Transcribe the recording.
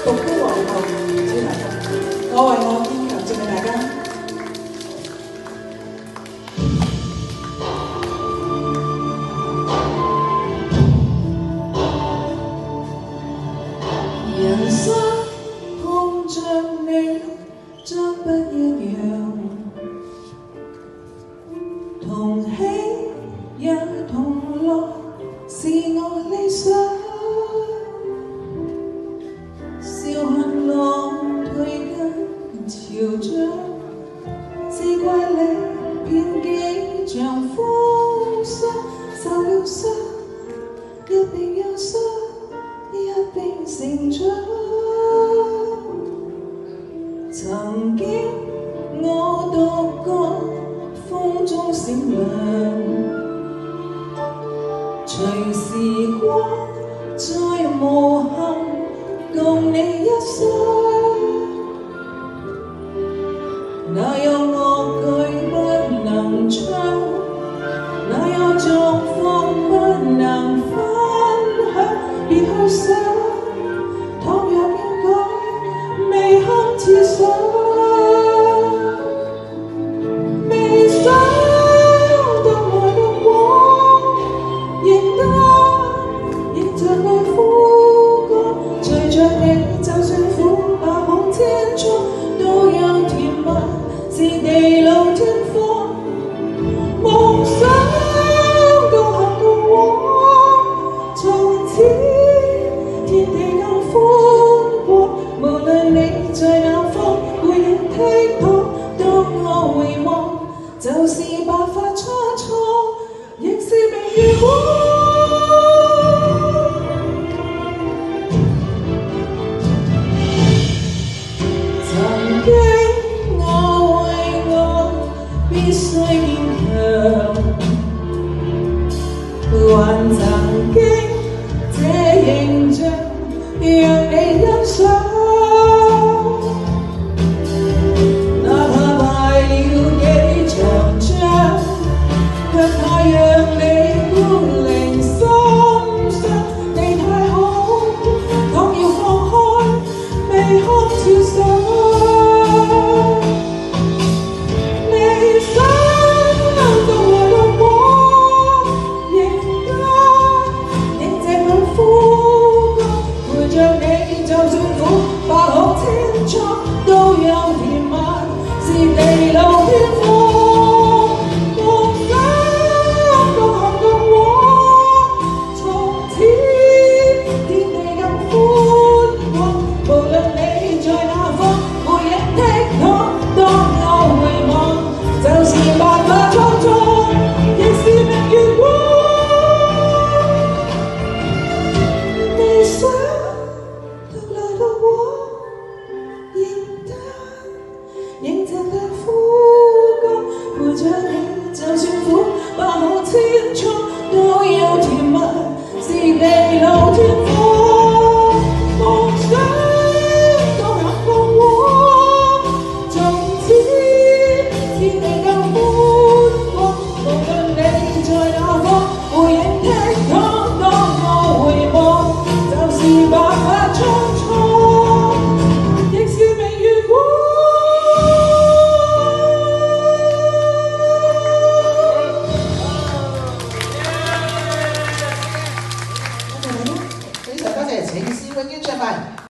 獨孤皇后，唔知大家，我為我堅強，送俾大家。人生碰着你，將不一樣，同喜也同樂，是我理想。笑恨浪退緊潮漲，只怪你遍幾場風霜，受了傷，一邊憂傷，一邊成長。曾經我獨個風中閃亮，隨時光再無限共你一生。哪有樂句不能唱，哪有狀況不能分享，別去想，倘若變改，未堪設想，未想到愛到過，仍得迎着愛苦歌，隨着你就算苦吧，望天窗都有甜蜜，是地老天荒。夢想高行高往，從此天地更寬廣。無論你在哪方，背影剔透，當我回望，就是白髮蒼蒼，亦是明月光。曾經我為我必須堅強，還曾